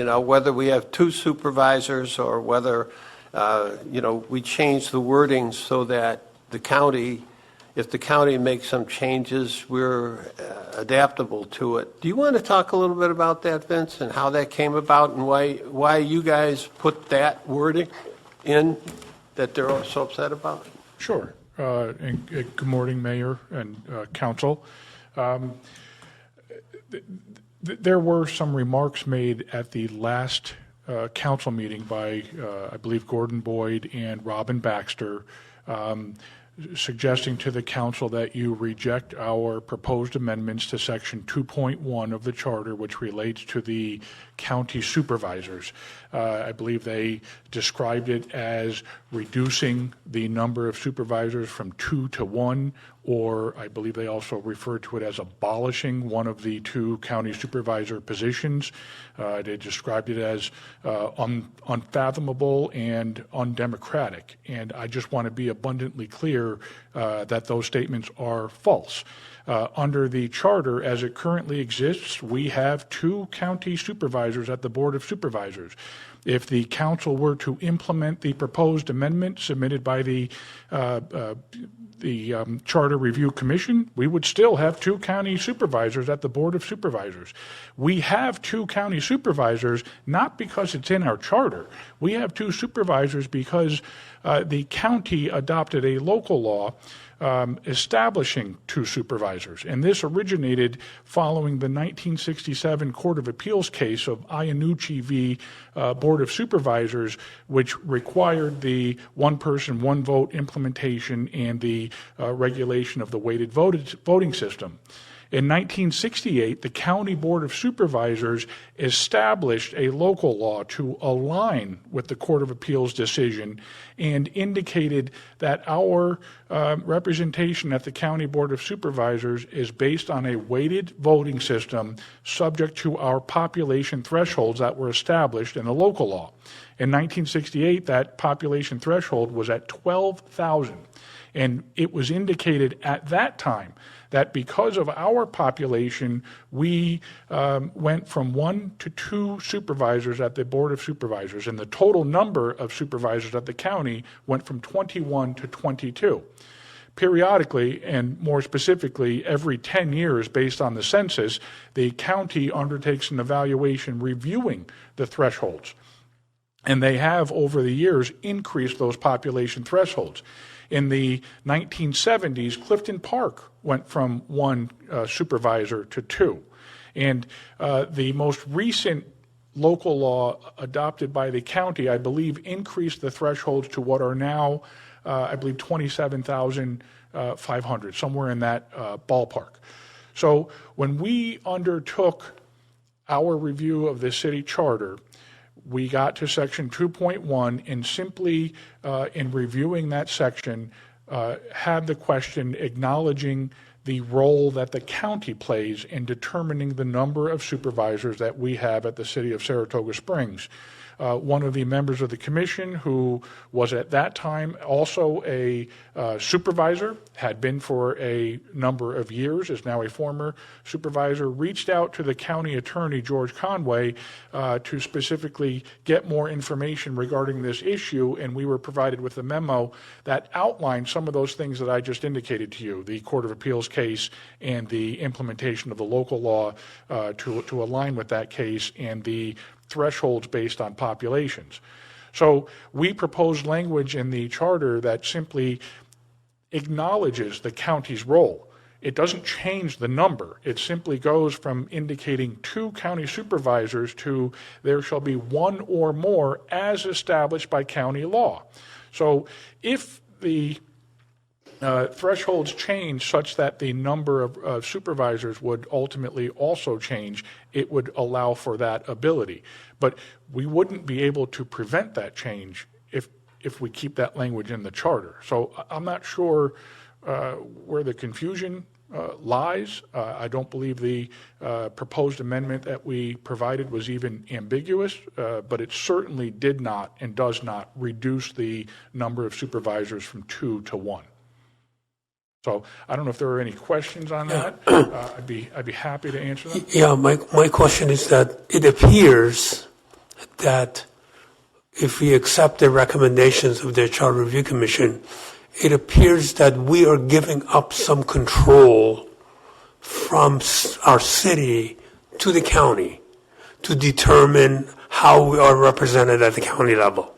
You know, whether we have 2 supervisors or whether, you know, we change the wording so that the county, if the county makes some changes, we're adaptable to it. Do you want to talk a little bit about that, Vince, and how that came about and why you guys put that wording in that they're so upset about? Sure. And good morning, Mayor and Council. There were some remarks made at the last council meeting by, I believe, Gordon Boyd and Robin Baxter, suggesting to the council that you reject our proposed amendments to section 2.1 of the charter, which relates to the county supervisors. I believe they described it as reducing the number of supervisors from 2 to 1, or I believe they also referred to it as abolishing one of the 2 county supervisor positions. They described it as unfathomable and undemocratic. And I just want to be abundantly clear that those statements are false. Under the charter as it currently exists, we have 2 county supervisors at the Board of Supervisors. If the council were to implement the proposed amendment submitted by the Charter Review Commission, we would still have 2 county supervisors at the Board of Supervisors. We have 2 county supervisors not because it's in our charter. We have 2 supervisors because the county adopted a local law establishing 2 supervisors. And this originated following the 1967 Court of Appeals case of Iannucci v. Board of Supervisors, which required the 1 person, 1 vote implementation and the regulation of the weighted voting system. In 1968, the County Board of Supervisors established a local law to align with the Court of Appeals decision and indicated that our representation at the County Board of Supervisors is based on a weighted voting system subject to our population thresholds that were established in the local law. In 1968, that population threshold was at 12,000. And it was indicated at that time that because of our population, we went from 1 to 2 supervisors at the Board of Supervisors, and the total number of supervisors at the county went from 21 to 22. Periodically, and more specifically, every 10 years based on the census, the county undertakes an evaluation reviewing the thresholds. And they have, over the years, increased those population thresholds. In the 1970s, Clifton Park went from 1 supervisor to 2. And the most recent local law adopted by the county, I believe, increased the thresholds to what are now, I believe, 27,500, somewhere in that ballpark. So when we undertook our review of the city charter, we got to section 2.1 and simply in reviewing that section had the question acknowledging the role that the county plays in determining the number of supervisors that we have at the city of Saratoga Springs. One of the members of the commission, who was at that time also a supervisor, had been for a number of years, is now a former supervisor, reached out to the county attorney, George Conway, to specifically get more information regarding this issue, and we were provided with a memo that outlined some of those things that I just indicated to you, the Court of Appeals case and the implementation of the local law to align with that case, and the thresholds based on populations. So we proposed language in the charter that simply acknowledges the county's role. It doesn't change the number. It simply goes from indicating 2 county supervisors to there shall be 1 or more as established by county law. So if the thresholds change such that the number of supervisors would ultimately also change, it would allow for that ability. But we wouldn't be able to prevent that change if we keep that language in the charter. So I'm not sure where the confusion lies. I don't believe the proposed amendment that we provided was even ambiguous, but it certainly did not and does not reduce the number of supervisors from 2 to 1. So I don't know if there are any questions on that. I'd be happy to answer them. Yeah, my question is that it appears that if we accept the recommendations of the Charter Review Commission, it appears that we are giving up some control from our city to the county to determine how we are represented at the county level.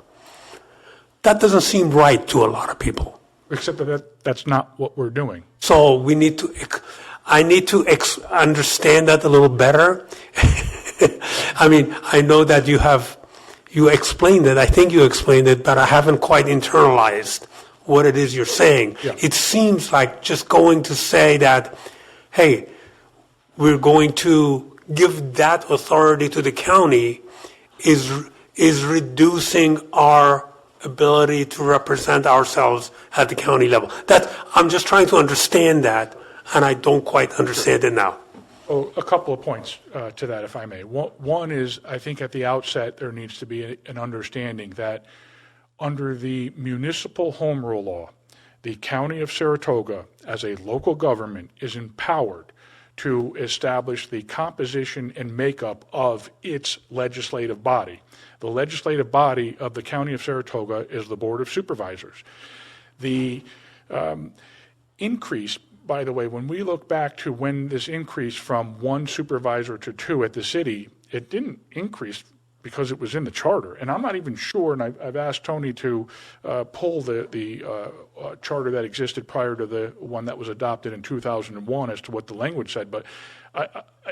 That doesn't seem right to a lot of people. Except that that's not what we're doing. So we need to, I need to understand that a little better. I mean, I know that you explained it, I think you explained it, but I haven't quite internalized what it is you're saying. Yeah. It seems like just going to say that, hey, we're going to give that authority to the county is reducing our ability to represent ourselves at the county level. I'm just trying to understand that, and I don't quite understand it now. Oh, a couple of points to that, if I may. One is, I think at the outset, there needs to be an understanding that under the municipal home rule law, the County of Saratoga, as a local government, is empowered to establish the composition and makeup of its legislative body. The legislative body of the County of Saratoga is the Board of Supervisors. The increase, by the way, when we look back to when this increased from 1 supervisor to 2 at the city, it didn't increase because it was in the charter. And I'm not even sure, and I've asked Tony to pull the charter that existed prior to the one that was adopted in 2001 as to what the language said, but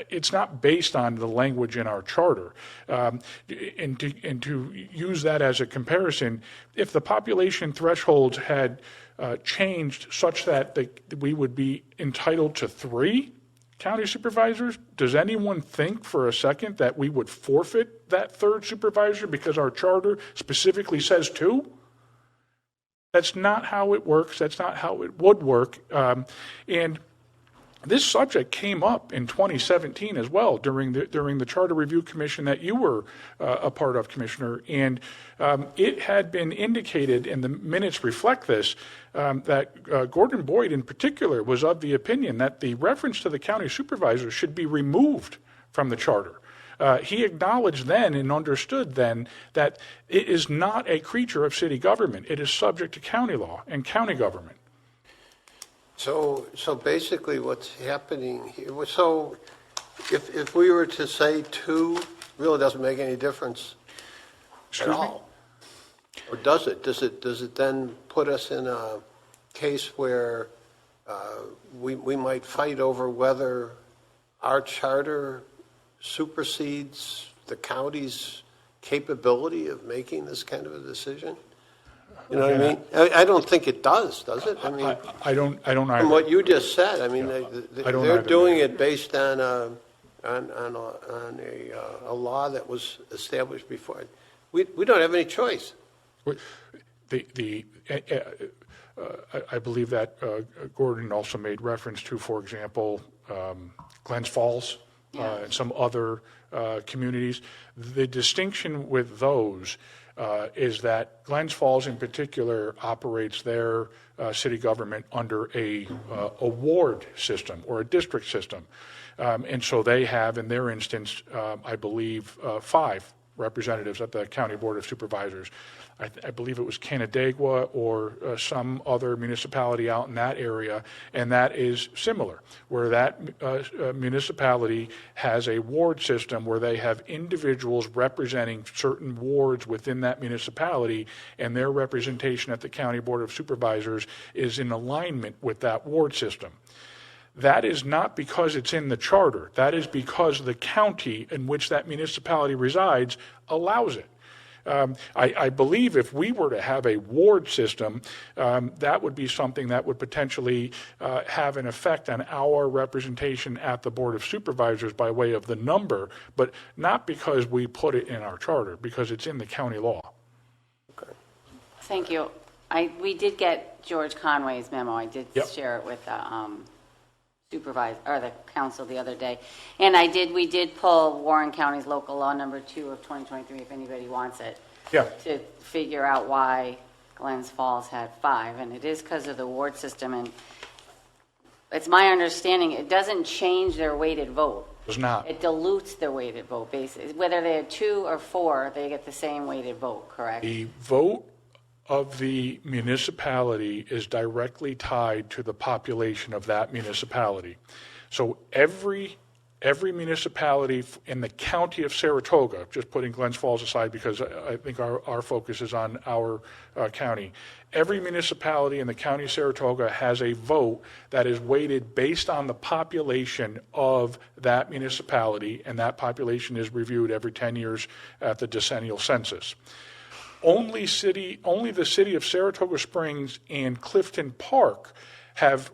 it's not based on the language in our charter. And to use that as a comparison, if the population thresholds had changed such that we would be entitled to 3 county supervisors, does anyone think for a second that we would forfeit that 3rd supervisor because our charter specifically says 2? That's not how it works. That's not how it would work. And this subject came up in 2017 as well during the Charter Review Commission that you were a part of, Commissioner. And it had been indicated, and the minutes reflect this, that Gordon Boyd in particular was of the opinion that the reference to the county supervisor should be removed from the charter. He acknowledged then and understood then that it is not a creature of city government. It is subject to county law and county government. So basically what's happening here, so if we were to say 2, really doesn't make any difference at all? Or does it? Does it then put us in a case where we might fight over whether our charter supersedes the county's capability of making this kind of a decision? You know what I mean? I don't think it does it? I mean, I don't either. From what you just said, I mean, they're doing it based on a law that was established before. We don't have any choice. I believe that Gordon also made reference to, for example, Glens Falls and some other communities. The distinction with those is that Glens Falls in particular operates their city government under a ward system or a district system. And so they have, in their instance, I believe, 5 representatives at the County Board of Supervisors. I believe it was Canandaigua or some other municipality out in that area, and that is similar, where that municipality has a ward system where they have individuals representing certain wards within that municipality, and their representation at the County Board of Supervisors is in alignment with that ward system. That is not because it's in the charter. That is because the county in which that municipality resides allows it. I believe if we were to have a ward system, that would be something that would potentially have an effect on our representation at the Board of Supervisors by way of the number, but not because we put it in our charter, because it's in the county law. Okay. Thank you. We did get George Conway's memo. I did share it with the supervisor or the council the other day, and we did pull Warren County's local law number 2 of 2023 if anybody wants it. To figure out why Glens Falls had 5, and it is because of the ward system, and it's my understanding it doesn't change their weighted vote. Does not. It dilutes their weighted vote basis. Whether they're 2 or 4, they get the same weighted vote, correct? The vote of the municipality is directly tied to the population of that municipality. So every municipality in the county of Saratoga, just putting Glens Falls aside because I think our focus is on our county, every municipality in the county of Saratoga has a vote that is weighted based on the population of that municipality, and that population is reviewed every 10 years at the decennial census. Only the city of Saratoga Springs and Clifton Park have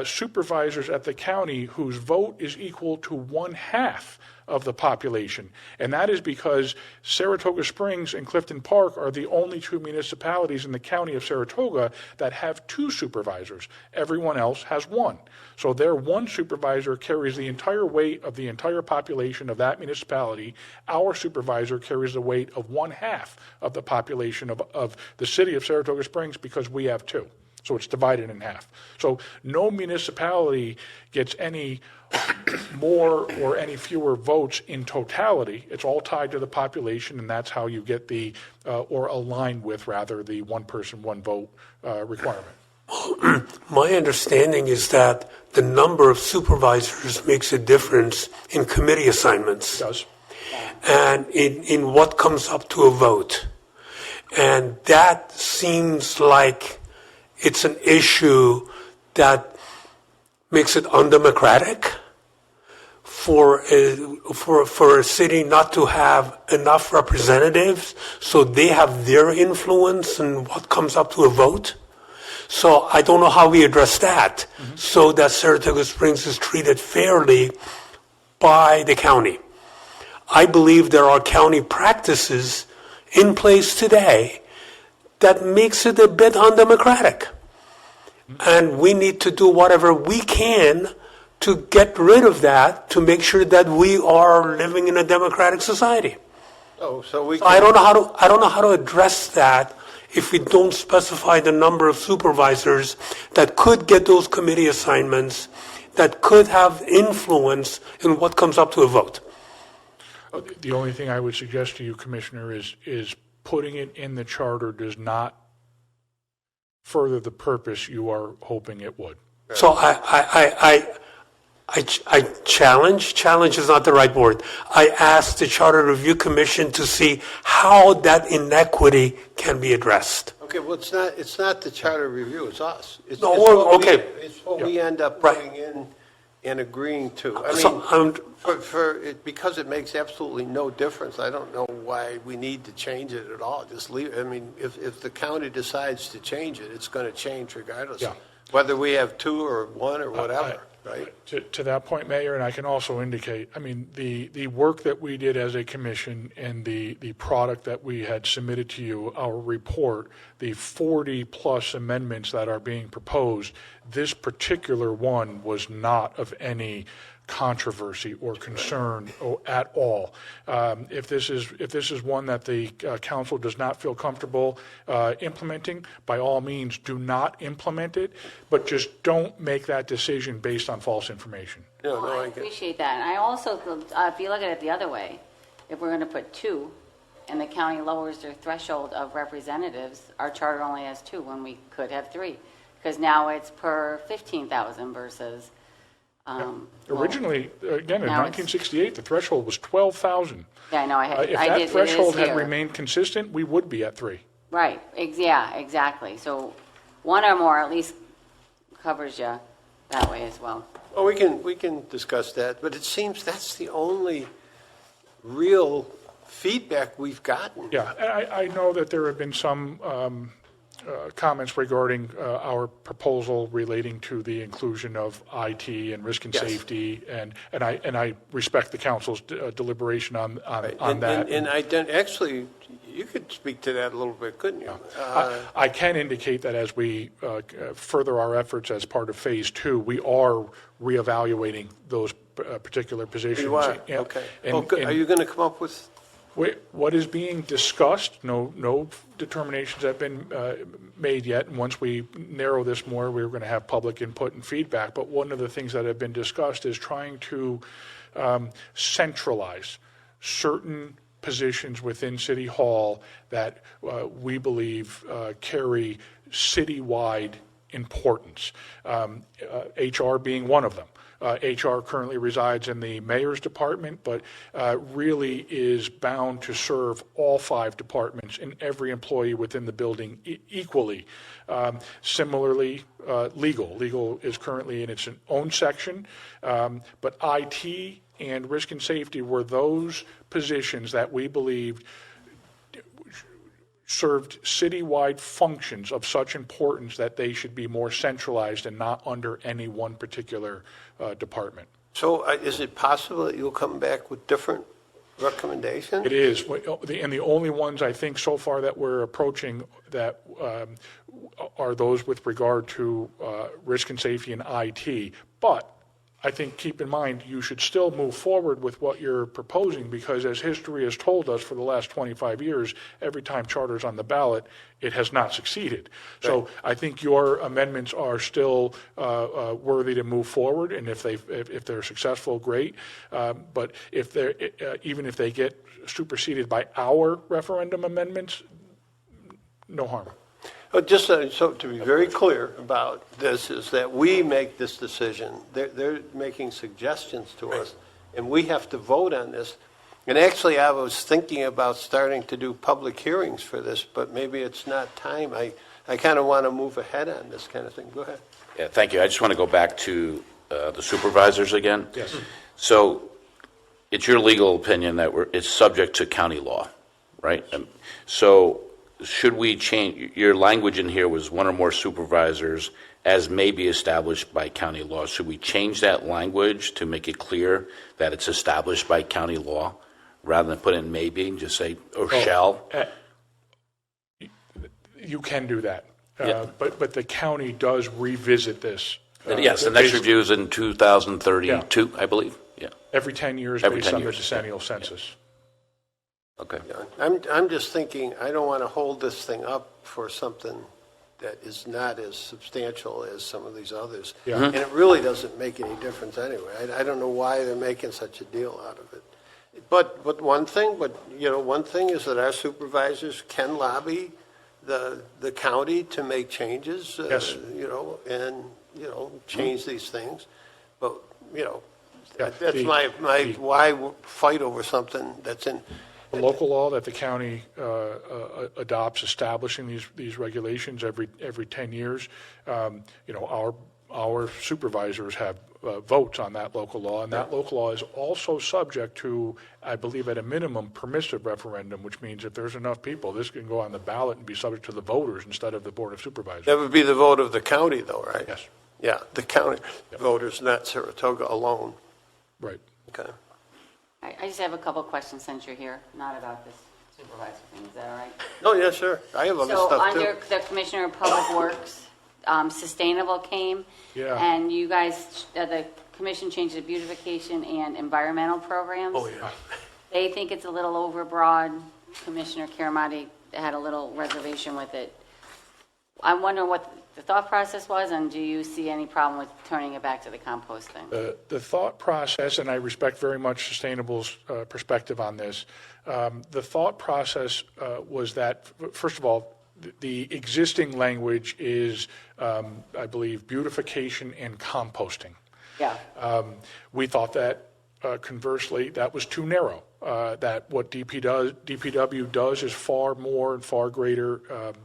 supervisors at the county whose vote is equal to 1/2 of the population. And that is because Saratoga Springs and Clifton Park are the only 2 municipalities in the county of Saratoga that have 2 supervisors. Everyone else has 1. So their 1 supervisor carries the entire weight of the entire population of that municipality. Our supervisor carries the weight of 1/2 of the population of the city of Saratoga Springs because we have 2. So it's divided in half. So no municipality gets any more or any fewer votes in totality. It's all tied to the population, and that's how you get or align with, rather, the 1 person, 1 vote requirement. My understanding is that the number of supervisors makes a difference in committee assignments. It does. And in what comes up to a vote. And that seems like it's an issue that makes it undemocratic for a city not to have enough representatives so they have their influence in what comes up to a vote. So I don't know how we address that so that Saratoga Springs is treated fairly by the county. I believe there are county practices in place today that makes it a bit undemocratic. And we need to do whatever we can to get rid of that, to make sure that we are living in a democratic society. Oh, so we I can, don't know how to address that if we don't specify the number of supervisors that could get those committee assignments, that could have influence in what comes up to a vote. The only thing I would suggest to you, Commissioner, is putting it in the charter does not further the purpose you are hoping it would. So I challenge is not the right word. I asked the Charter Review Commission to see how that inequity can be addressed. okay, well, it's not the charter review, it's us. It's No, what okay. It's what we end up Right. putting in and agreeing to. I So I'm- mean, because it makes absolutely no difference, I don't know why we need to change it at all. Just leave, I mean, if the county decides to change it, it's going to change regardless. Yeah. Whether we have 2 or 1 or whatever, right? To that point, Mayor, and I can also indicate, I mean, the work that we did as a commission and the product that we had submitted to you, our report, the 40-plus amendments that are being proposed, this particular one was not of any controversy or concern at all. If this is one that the council does not feel comfortable implementing, by all means, do not implement it, but just don't make that decision based on false information. No, I I get appreciate that. And I also, if you look at it the other way, if we're going to put 2 and the county lowers their threshold of representatives, our charter only has 2 when we could have 3. Because now it's per 15,000 versus. Originally, again, in now it's- 1968, the threshold was 12,000. Yeah, I know, If I that did, threshold it is had here. remained consistent, we would be at 3. Right, yeah, exactly. So 1 or more at least covers you that way as well. Well, we can discuss that, but it seems that's the only real feedback we've gotten. Yeah, and I know that there have been some comments regarding our proposal relating to the inclusion of IT and risk and Yes. safety, and I respect the council's deliberation on that. And actually, you could speak to that a little bit, couldn't you? I can indicate that as we further our efforts as part of Phase 2, we are reevaluating those particular positions. You are, Yeah. okay. And- Oh, good. Are and- you going to come up with, What is being discussed, no determinations have been made yet, and once we narrow this more, we're going to have public input and feedback, but one of the things that have been discussed is trying to centralize certain positions within City Hall that we believe carry citywide importance, HR being one of them. HR currently resides in the mayor's department, but really is bound to serve all 5 departments and every employee within the building equally. Similarly, legal. Legal is currently in its own section, but IT and risk and safety were those positions that we believed served citywide functions of such importance that they should be more centralized and not under any one particular department. So is it possible that you'll come back with different recommendations? It is, and the only ones I think so far that we're approaching that are those with regard to risk and safety and IT. But I think, keep in mind, you should still move forward with what you're proposing, because as history has told us for the last 25 years, every time charter's on the ballot, it has not succeeded. So I think your amendments are still worthy to move forward, and if they're successful, great. But if they're even if they get superseded by our referendum amendments, no harm. Just so to be very clear about this is that we make this decision. They're making suggestions to us, and we have to vote on this. And actually, I was thinking about starting to do public hearings for this, but maybe it's not time. I kind of want to move ahead on this kind of thing. Go ahead. Yeah, thank you. I just want to go back to the supervisors again. Yes. So it's your legal opinion that it's subject to county law, right? So should we change, your language in here was one or more supervisors as may be established by county law. Should we change that language to make it clear that it's established by county law rather than put in maybe, just say, or shall? You can do that. Yeah. But the county does revisit this. Yes, the next review is in 2032, I believe. Yeah. Every 10 years Every based 10 on the years. decennial census. Okay. I'm just thinking, I don't want to hold this thing up for something that is not as substantial as some of these others. Yeah. And it really doesn't make any difference anyway. I don't know why they're making such a deal out of it. But one thing is that our supervisors can lobby the county to make changes, Yes. and change these things. But, Yeah, that's my why fight over something that's in. The local law that the county adopts establishing these regulations every 10 years, our supervisors have votes on that local law, and that local law is also subject to, I believe, at a minimum, permissive referendum, which means if there's enough people, this can go on the ballot and be subject to the voters instead of the Board of Supervisors. That would be the vote of the county, though, right? Yes. Yeah, the county voters, not Saratoga alone. Right. Okay. I just have a couple questions since you're here, not about this supervisor thing, is that all right? Oh, yeah, sure. I have other So stuff, too. under the Commissioner of Public Works, sustainable came. Yeah. And you guys, the commission changed the beautification and environmental programs. Oh, yeah. They think it's a little overbroad. Commissioner Karamati had a little reservation with it. I'm wondering what the thought process was, and do you see any problem with turning it back to the composting? The thought process, and I respect very much Sustainable's perspective on this, the thought process was that, first of all, the existing language is, I believe, beautification and composting. Yeah. We thought that, conversely, that was too narrow. That what DPW does is far more and far greater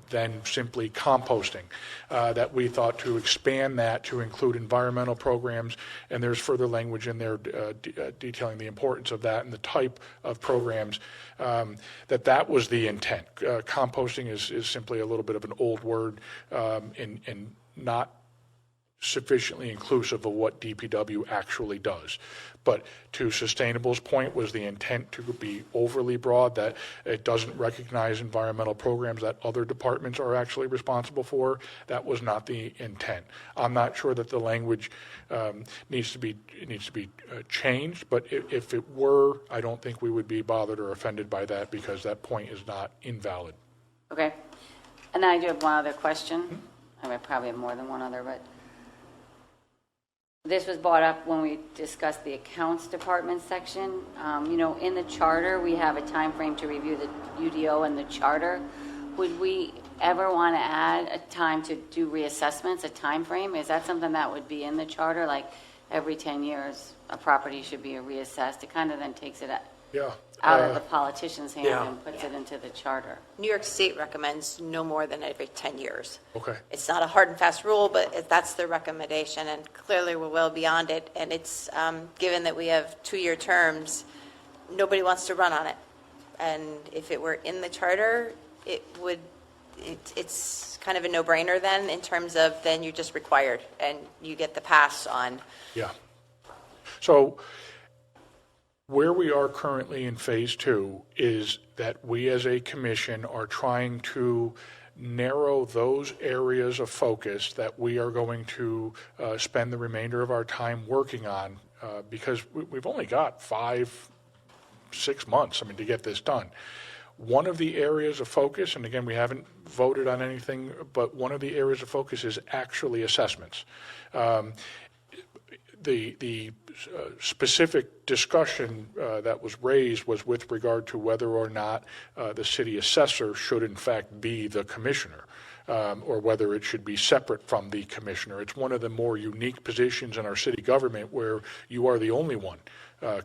than simply composting. That we thought to expand that to include environmental programs, and there's further language in there detailing the importance of that and the type of programs. That was the intent. Composting is simply a little bit of an old word and not sufficiently inclusive of what DPW actually does. But to Sustainable's point was the intent to be overly broad, that it doesn't recognize environmental programs that other departments are actually responsible for. That was not the intent. I'm not sure that the language needs to be changed, but if it were, I don't think we would be bothered or offended by that, because that point is not invalid. Okay. And then I do have one other question. I probably have more than one other, but this was brought up when we discussed the accounts department section. In the charter, we have a time frame to review the UDO and the charter. Would we ever want to add a time to do reassessments, a time frame? Is that something that would be in the charter? Like every 10 years, a property should be reassessed? It kind of then takes it out of the politician's hand Yeah. and puts it into the charter. New York State recommends no more than every 10 years. Okay. It's not a hard and fast rule, but that's the recommendation, and clearly we're well beyond it. And it's, given that we have 2-year terms, nobody wants to run on it. And if it were in the charter, it's kind of a no-brainer then, in terms of then you're just required, and you get the pass on. Yeah. So where we are currently in phase 2 is that we as a commission are trying to narrow those areas of focus that we are going to spend the remainder of our time working on, because we've only got 5-6 months, to get this done. One of the areas of focus, and again, we haven't voted on anything, but one of the areas of focus is actually assessments. The specific discussion that was raised was with regard to whether or not the city assessor should in fact be the commissioner, or whether it should be separate from the commissioner. It's one of the more unique positions in our city government where you are the only one,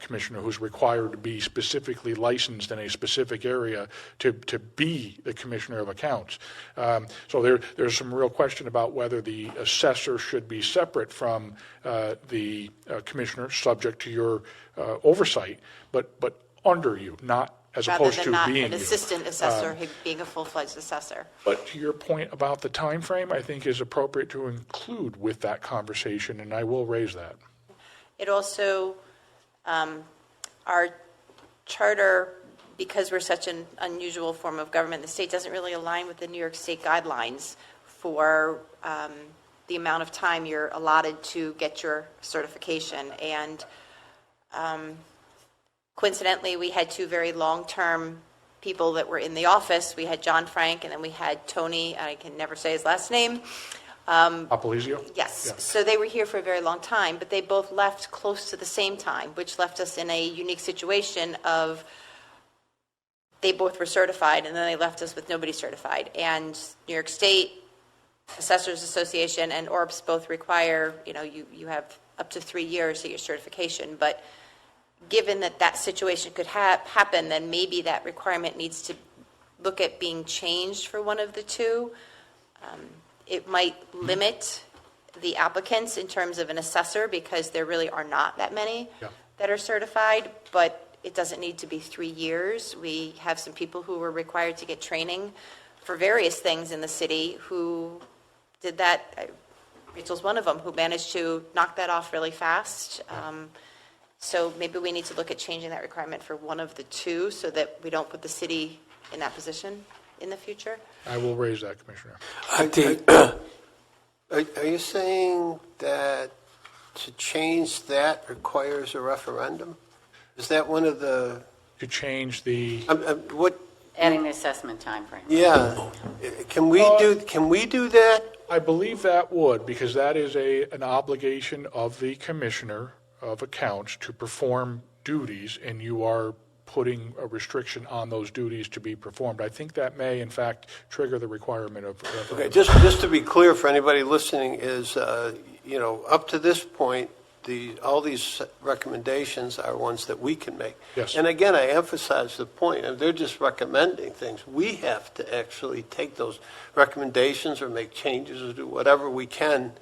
commissioner, who's required to be specifically licensed in a specific area to be the commissioner of accounts. So there's some real question about whether the assessor should be separate from the commissioner, subject to your oversight, but under you, not as opposed to Rather than being not an you. assistant assessor being a full-fledged assessor. But to your point about the time frame, I think is appropriate to include with that conversation, and I will raise that. It also, our charter, because we're such an unusual form of government, the state doesn't really align with the New York State guidelines for the amount of time you're allotted to get your certification. And coincidentally, we had 2 very long-term people that were in the office. We had John Frank, and then we had Tony, I can never say his last name. Apalizio? Yes, Yeah. so they were here for a very long time, but they both left close to the same time, which left us in a unique situation of they both were certified, and then they left us with nobody certified. And New York State Assessors Association and ORPS both require, you have up to 3 years to get your certification. But given that situation could happen, then maybe that requirement needs to look at being changed for one of the two. It might limit the applicants in terms of an assessor, because there really are not that many that are certified, but it doesn't need to be 3 years. We have some people who were required to get training for various things in the city who did that. Rachel's one of them who managed to knock that off really fast. So maybe we need to look at changing that requirement for one of the two so that we don't put the city in that position in the future. I will raise that, Commissioner. Are you saying that to change that requires a referendum? Is that one of the, To change the, what, Adding the assessment time frame. yeah, can we do that? I believe that would, because that is an obligation of the Commissioner of Accounts to perform duties, and you are putting a restriction on those duties to be performed. I think that may, in fact, trigger the requirement of. Okay, just to be clear for anybody listening is, up to this point, all these recommendations are ones that we can make. Yes. And again, I emphasize the point, if they're just recommending things, we have to actually take those recommendations or make changes or do whatever we can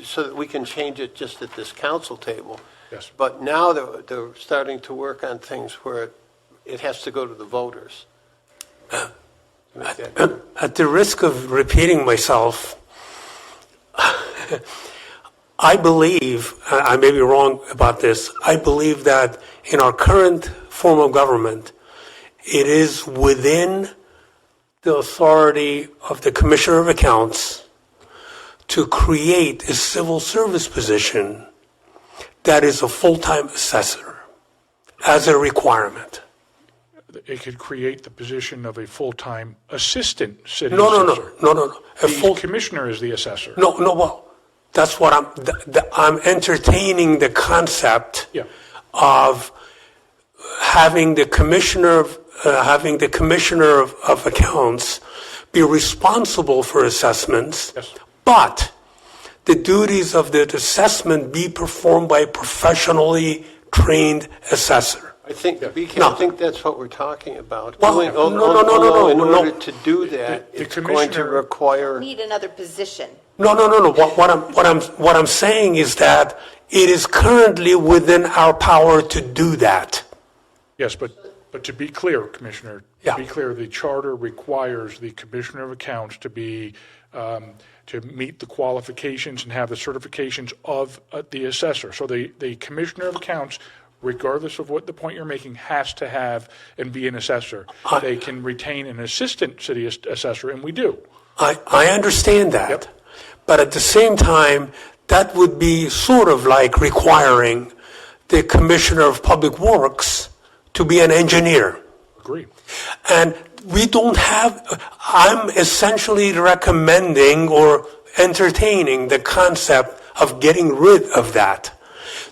so that we can change it just at this council table. Yes. But now they're starting to work on things where it has to go to the voters. At the risk of repeating myself, I believe, I may be wrong about this, I believe that in our current form of government, it is within the authority of the Commissioner of Accounts to create a civil service position that is a full-time assessor as a requirement. It could create the position of a full-time assistant city No. assessor. A The full, Commissioner is the assessor. no, well, That's what I'm entertaining the concept Yeah. of having the commissioner of accounts be responsible for assessments, Yes. but the duties of the assessment be performed by a professionally trained assessor. I think, BK, No. I think that's what we're talking about. Well, Doing- no. although in order to do that, The it's going to commissioner- require, Need another position. No. What I'm saying is that it is currently within our power to do that. Yes, but to be clear, Commissioner, Yeah. to be clear, the charter requires the Commissioner of Accounts to be, to meet the qualifications and have the certifications of the assessor. So the Commissioner of Accounts, regardless of what the point you're making, has to have and be an assessor. They can retain an assistant city assessor, and we do. I understand that. Yep. But at the same time, that would be sort of like requiring the Commissioner of Public Works to be an engineer. Agree. And we don't have, I'm essentially recommending or entertaining the concept of getting rid of that.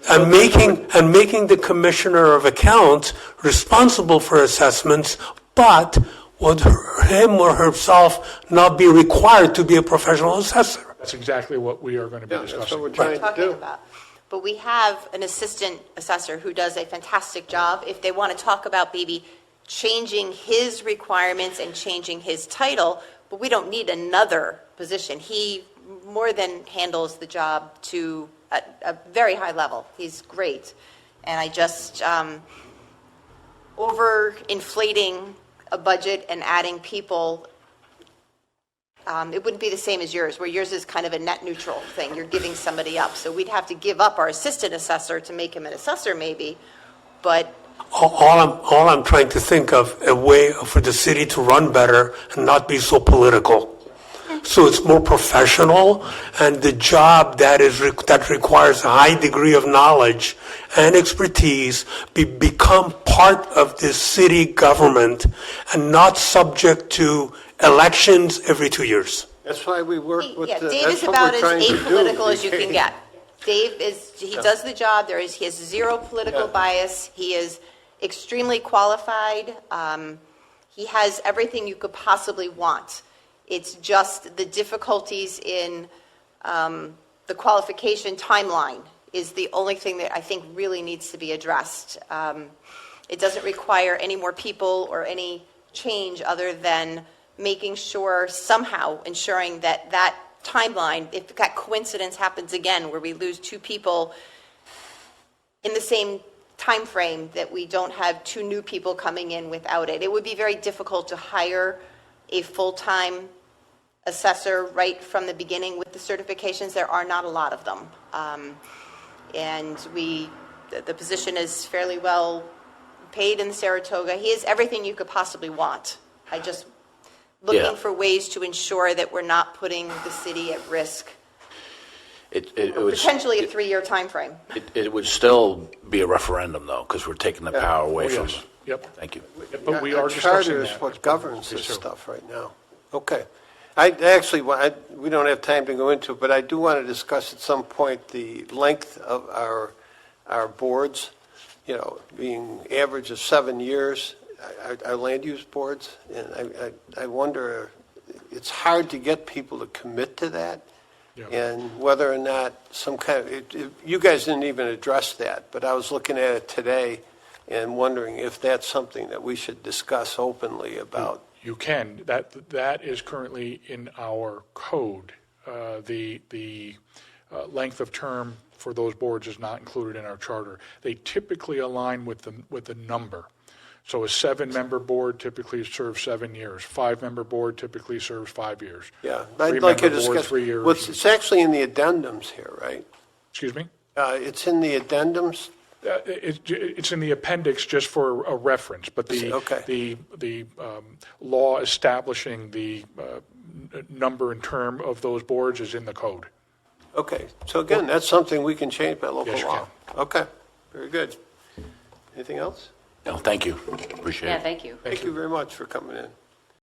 And making the Commissioner of Accounts responsible for assessments, but would him or herself not be required to be a professional assessor. That's exactly what we are going to be yeah, that's what discussing. we're trying to Talking do. about. But we have an assistant assessor who does a fantastic job. If they want to talk about maybe changing his requirements and changing his title, but we don't need another position. He more than handles the job to a very high level. He's great. And I just, overinflating a budget and adding people, it wouldn't be the same as yours, where yours is kind of a net neutral thing. You're giving somebody up. So we'd have to give up our assistant assessor to make him an assessor maybe, but All I'm trying to think of a way for the city to run better and not be so political. So it's more professional, and the job that requires a high degree of knowledge and expertise become part of the city government and not subject to elections every 2 years. That's why we work with yeah, the, Dave that's is what about we're as trying to do. apolitical as you BK. can get. Dave he does the job. He has zero political Yeah. bias. He is extremely qualified. He has everything you could possibly want. It's just the difficulties in the qualification timeline is the only thing that I think really needs to be addressed. It doesn't require any more people or any change other than making sure, somehow ensuring that that timeline, if that coincidence happens again where we lose two people in the same time frame, that we don't have two new people coming in without it. It would be very difficult to hire a full-time assessor right from the beginning with the certifications. There are not a lot of them. And the position is fairly well paid in Saratoga. He has everything you could possibly want. I just Yeah. looking for ways to ensure that we're not putting the city at risk. It would, Potentially a 3-year time frame. it would still be a referendum, though, because we're taking the power away from yes. them. Yep. Thank you. But we A are discussing charter is that. what governs this Yes, sir. stuff right now. Okay. I actually, we don't have time to go into it, but I do want to discuss at some point the length of our boards, being average of 7 years, our land use boards. And I wonder, it's hard to get people to commit to that. Yeah. And whether or not some kind of, you guys didn't even address that, but I was looking at it today and wondering if that's something that we should discuss openly about. You can. That is currently in our code. The length of term for those boards is not included in our charter. They typically align with the number. So a 7-member board typically serves 7 years. 5-member board typically serves 5 years. Yeah, I'd like to 3-member board, discuss. 3 years. Well, it's actually in the addendums here, right? Excuse me? It's in the addendums? It's in the appendix just for a reference, but Okay. the law establishing the number and term of those boards is in the code. Okay, so again, that's something we can change by local Yes, you law. Okay, very good. Anything else? No, thank you. Appreciate it. Yeah, thank you. Thank you very much for coming in.